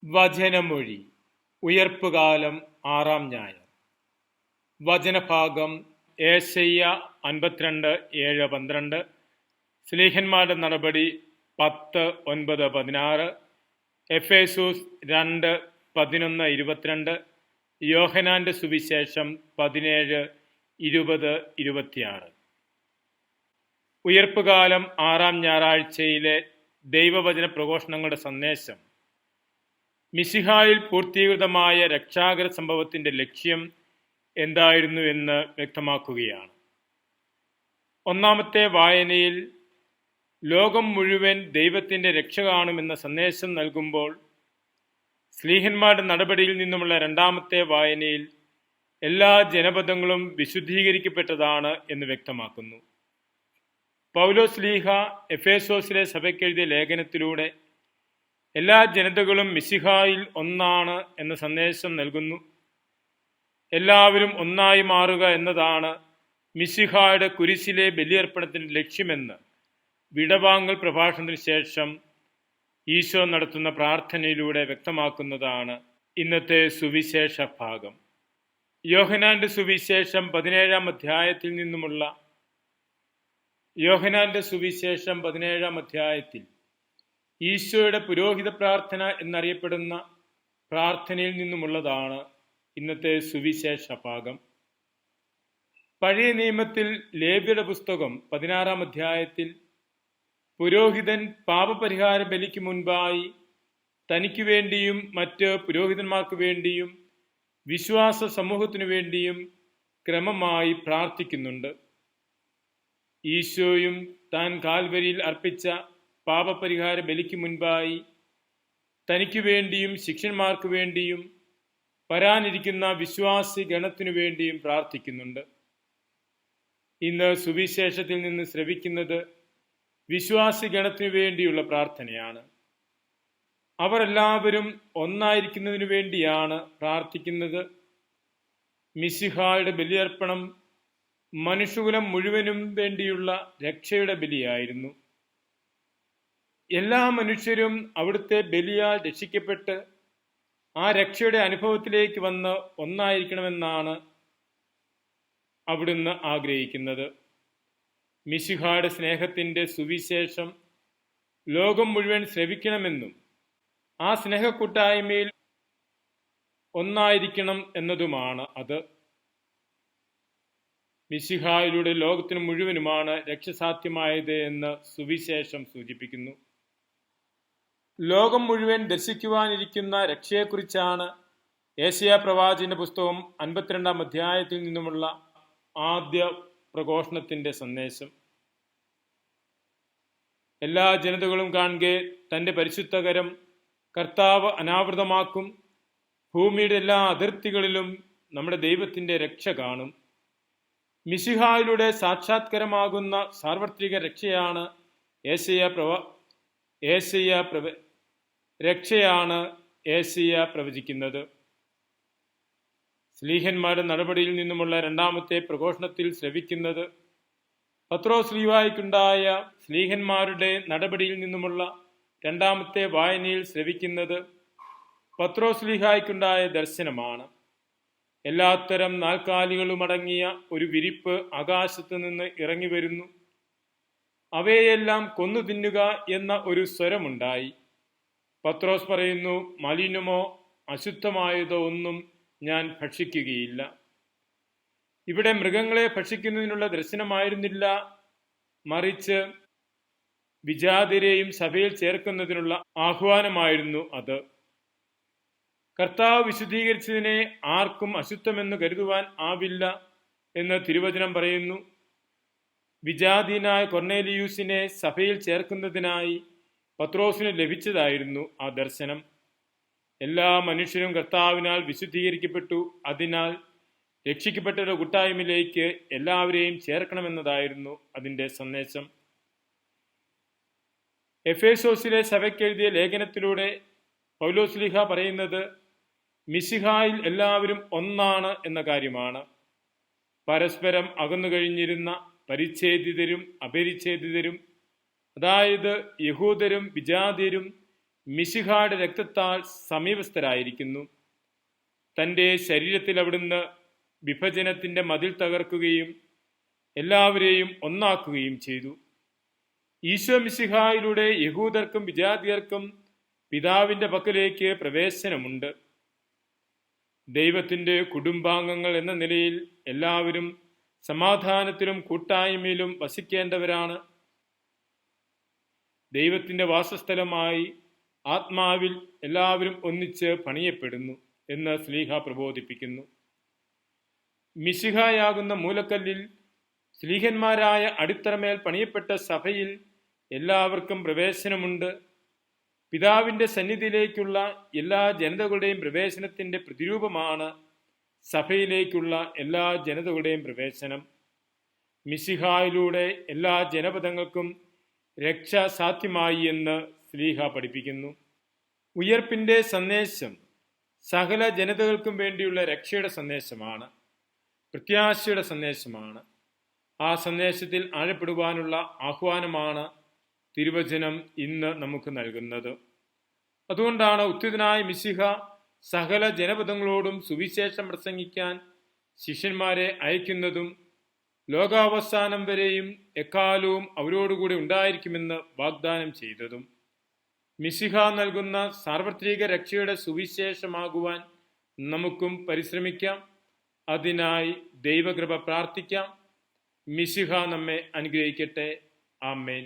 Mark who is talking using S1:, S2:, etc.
S1: വചനമൊഴി. ഉയിർപ്പുകാലം 6-ാം ഞായർ. വചനഭാഗം ഏശയ്യ 52:7-12, ശ്ലീഹന്മാരുടെ നടപടി 10:9-16, എഫേസൂസ് 2:11-22, യോഹന്നാന്റെ സുവിശേഷം 17:20-26. ഉയിർപ്പുകാലം 6-ാം ഞായറാഴ്ചയിലെ ദൈവവചന പ്രഘോഷണങ്ങളുടെ സന്ദേശം മിശിഹായിൽ പൂർത്തീകൃതമായ രക്ഷാകര സംഭവത്തിന്റെ ലക്ഷ്യം എന്തായിരുന്നു എന്ന് വ്യക്തമാക്കുകയാണ്. ഒന്നാമത്തെ വായനയിൽ ലോകം മുഴുവൻ ദൈവത്തിന്റെ രക്ഷ കാണുമെന്ന സന്ദേശം നൽകുമ്പോൾ, ശ്ലീഹന്മാരുടെ നടപടിയിൽ നിന്നുമുള്ള രണ്ടാമത്തെ വായനയിൽ എല്ലാ ജനപദങ്ങളും വിശുദ്ധീകരിക്കപ്പെട്ടതാണ് എന്ന് വ്യക്തമാക്കുന്നു. പൗലോസ് ശ്ലീഹ എഫേസോസിലെ സഭയ്ക്കെഴുതിയ ലേഖനത്തിലൂടെ എല്ലാ ജനതകളും മിശിഹായിൽ ഒന്നാണ് എന്ന സന്ദേശം നൽകുന്നു. എല്ലാവരും ഒന്നായി മാറുക എന്നതാണ് മിശിഹായുടെ കുരിശിലെ ബലിയർപ്പണത്തിന്റെ ലക്ഷ്യമെന്ന് വിടവാങ്ങൽ പ്രഭാഷണത്തിന് ശേഷം ഈശോ നടത്തുന്ന പ്രാർത്ഥനയിലൂടെ വ്യക്തമാക്കുന്നതാണ് ഇന്നത്തെ സുവിശേഷ ഭാഗം. യോഹന്നാന്റെ സുവിശേഷം 17-ാം അധ്യായത്തിൽ നിന്നുമുള്ള യോഹന്നാന്റെ സുവിശേഷം 17-ാം അധ്യായത്തിൽ ഈശോയുടെ പുരോഹിത പ്രാർത്ഥന എന്നറിയപ്പെടുന്ന പ്രാർത്ഥനയിൽ നിന്നുമുള്ളതാണ് ഇന്നത്തെ സുവിശേഷ ഭാഗം. പഴയ നിയമത്തിൽ ലേവ്യരുടെ പുസ്തകം 16-ാം അധ്യായത്തിൽ പുരോഹിതൻ പാപപരിഹാര ബലിക്ക് മുൻപായി തനിക്ക് വേണ്ടിയും മറ്റ് പുരോഹിതന്മാർക്ക് വേണ്ടിയും വിശ്വാസ സമൂഹത്തിനു വേണ്ടിയും ക്രമമായി പ്രാർത്ഥിക്കുന്നുണ്ട്. ഈശോയും താൻ കാൽവരിയിൽ അർപ്പിച്ച പാപപരിഹാര ബലിക്ക് മുൻപായി തനിക്ക് വേണ്ടിയും ശിഷ്യന്മാർക്ക് വേണ്ടിയും വരാനിരിക്കുന്ന വിശ്വാസി ഗണത്തിനു വേണ്ടിയും പ്രാർത്ഥിക്കുന്നുണ്ട്. ഇന്ന് സുവിശേഷത്തിൽ നിന്ന് ശ്രവിക്കുന്നത് വിശ്വാസി ഗണത്തിനു വേണ്ടിയുള്ള പ്രാർത്ഥനയാണ്. അവർ എല്ലാവരും ഒന്നായിരിക്കുന്നതിനു വേണ്ടിയാണ് പ്രാർത്ഥിക്കുന്നത്. മിശിഹായുടെ ബലിയർപ്പണം മനുഷ്യകുലം മുഴുവനും വേണ്ടിയുള്ള രക്ഷയുടെ ബലിയായിരുന്നു. എല്ലാ മനുഷ്യരും അവിടുത്തെ ബലിയാൽ രക്ഷിക്കപ്പെട്ട് ആ രക്ഷയുടെ അനുഭവത്തിലേക്ക് വന്ന് ഒന്നായിരിക്കണമെന്നാണ് അവിടുന്ന് ആഗ്രഹിക്കുന്നത്. മിശിഹായുടെ സ്നേഹത്തിന്റെ സുവിശേഷം ലോകം മുഴുവൻ ശ്രവിക്കണമെന്നും ആ സ്നേഹക്കൂട്ടായ്മയിൽ ഒന്നായിരിക്കണം എന്നതുമാണ് അത്. മിശിഹായിലൂടെ ലോകത്തിന് മുഴുവനുമാണ് രക്ഷ സാധ്യമായത് എന്ന് സുവിശേഷം സൂചിപ്പിക്കുന്നു. ലോകം മുഴുവൻ ദർശിക്കുവാനിരിക്കുന്ന രക്ഷയെക്കുറിച്ചാണ് ഏശയ്യാ പ്രവാചകന്റെ പുസ്തകം 52-ാം അധ്യായത്തിൽ നിന്നുമുള്ള ആദ്യ പ്രഘോഷണത്തിന്റെ സന്ദേശം. എല്ലാ ജനതകളും കാണുകെ തന്റെ പരിശുദ്ധകരം കർത്താവ് അനാവൃതമാക്കും. ഭൂമിയുടെ എല്ലാ അതിർത്തികളിലും നമ്മുടെ ദൈവത്തിന്റെ രക്ഷ കാണും. മിശിഹായിലൂടെ സാക്ഷാത്കരമാകുന്ന സാർവത്രിക രക്ഷയാണ് ഏശയ്യ പ്രവചിക്കുന്നത്. ശ്ലീഹന്മാരുടെ നടപടിയിൽ നിന്നുമുള്ള രണ്ടാമത്തെ പ്രഘോഷണത്തിൽ ശ്രവിക്കുന്നത് പത്രോസ് ശ്ലീഹായ്ക്കുണ്ടായ ശ്ലീഹന്മാരുടെ നടപടിയിൽ നിന്നുമുള്ള രണ്ടാമത്തെ വായനയിൽ ശ്രവിക്കുന്നത് പത്രോസ് ശ്ലീഹായ്ക്കുണ്ടായ ദർശനമാണ്. എല്ലാത്തരം നാൽക്കാലികളുമടങ്ങിയ ഒരു വിരിപ്പ് ആകാശത്ത് നിന്ന് ഇറങ്ങി വരുന്നു. അവയെല്ലാം കൊന്നു തിന്നുക എന്ന ഒരു സ്വരമുണ്ടായി. പത്രോസ് പറയുന്നു, മലിനമോ അശുദ്ധമായതോ ഒന്നും ഞാൻ ഭക്ഷിക്കുകയില്ല. ഇവിടെ മൃഗങ്ങളെ ഭക്ഷിക്കുന്നതിനുള്ള ദർശനമായിരുന്നില്ല, മറിച്ച് വിജാതിരെയും സഭയിൽ ചേർക്കുന്നതിനുള്ള ആഹ്വാനമായിരുന്നു അത്. കർത്താവ് വിശുദ്ധീകരിച്ചതിനെ ആർക്കും അശുദ്ധമെന്ന് കരുതുവാൻ ആവില്ല എന്ന് തിരുവചനം പറയുന്നു. വിജാതീനായ കൊർന്നേലിയൂസിനെ സഭയിൽ ചേർക്കുന്നതിനായി പത്രോസിന് ലഭിച്ചതായിരുന്നു ആ ദർശനം. എല്ലാ മനുഷ്യരും കർത്താവിനാൽ വിശുദ്ധീകരിക്കപ്പെട്ടു. അതിനാൽ രക്ഷിക്കപ്പെട്ടവരുടെ കൂട്ടായ്മയിലേക്ക് എല്ലാവരെയും ചേർക്കണമെന്നതായിരുന്നു അതിൻ്റെ സന്ദേശം. എഫേസോസിലെ സഭയ്ക്കെഴുതിയ ലേഖനത്തിലൂടെ പൗലോസ് ശ്ലീഹ പറയുന്നത് മിശിഹായിൽ എല്ലാവരും ഒന്നാണ് എന്ന കാര്യമാണ്. പരസ്പരം അകന്നു കഴിഞ്ഞിരുന്ന പരിച്ഛേദിതരും അപരിച്ഛേദിതരും, അതായത് യഹൂദരും വിജാതിയരും മിശിഹായുടെ രക്തത്താൽ സമീപസ്ഥരായിരിക്കുന്നു. തൻ്റെ ശരീരത്തിൽ അവിടുന്ന് വിഭജനത്തിൻ്റെ മതിൽ തകർക്കുകയും എല്ലാവരെയും ഒന്നാക്കുകയും ചെയ്തു. ഈശോ മിശിഹായിലൂടെ യഹൂദർക്കും വിജാതിയർക്കും പിതാവിൻ്റെ പക്കലേക്ക് പ്രവേശനമുണ്ട്. ദൈവത്തിൻ്റെ കുടുംബാംഗങ്ങൾ എന്ന നിലയിൽ എല്ലാവരും സമാധാനത്തിലും കൂട്ടായ്മയിലും വസിക്കേണ്ടവരാണ്. ദൈവത്തിൻ്റെ വാസസ്ഥലമായി ആത്മാവിൽ എല്ലാവരും ഒന്നിച്ച് പണിയപ്പെടുന്നു എന്ന് ശ്ലീഹ പ്രബോധിപ്പിക്കുന്നു. മിശിഹായാകുന്ന മൂലക്കല്ലിൽ ശ്ലീഹന്മാരായ അടിത്തറമേൽ പണിയപ്പെട്ട സഭയിൽ എല്ലാവർക്കും പ്രവേശനമുണ്ട്. പിതാവിൻ്റെ സന്നിധിയിലേക്കുള്ള എല്ലാ ജനതകളുടെയും പ്രവേശനത്തിൻ്റെ പ്രതിരൂപമാണ് സഭയിലേക്കുള്ള എല്ലാ ജനതകളുടെയും പ്രവേശനം. മിശിഹായിലൂടെ എല്ലാ ജനപദങ്ങൾക്കും രക്ഷ സാധ്യമായി എന്ന് ശ്ലീഹ പഠിപ്പിക്കുന്നു. ഉയർപ്പിൻ്റെ സന്ദേശം സകല ജനതകൾക്കും വേണ്ടിയുള്ള രക്ഷയുടെ സന്ദേശമാണ്, പ്രത്യാശയുടെ സന്ദേശമാണ്. ആ സന്ദേശത്തിൽ ആഴപ്പെടുവാനുള്ള ആഹ്വാനമാണ് തിരുവചനം ഇന്ന് നമുക്ക് നൽകുന്നത്. അതുകൊണ്ടാണ് ഉത്ഥിതനായ മിശിഹ സകല ജനപദങ്ങളോടും സുവിശേഷം പ്രസംഗിക്കാൻ ശിഷ്യന്മാരെ അയക്കുന്നതും ലോകാവസാനം വരെയും എക്കാലവും അവരോടുകൂടി ഉണ്ടായിരിക്കുമെന്ന് വാഗ്ദാനം ചെയ്തതും. മിശിഹ നൽകുന്ന സാർവത്രിക രക്ഷയുടെ സുവിശേഷമാകുവാൻ നമുക്കും പരിശ്രമിക്കാം. അതിനായി ദൈവകൃപ പ്രാർത്ഥിക്കാം. മിശിഹ നമ്മെ അനുഗ്രഹിക്കട്ടെ. ആമേൻ.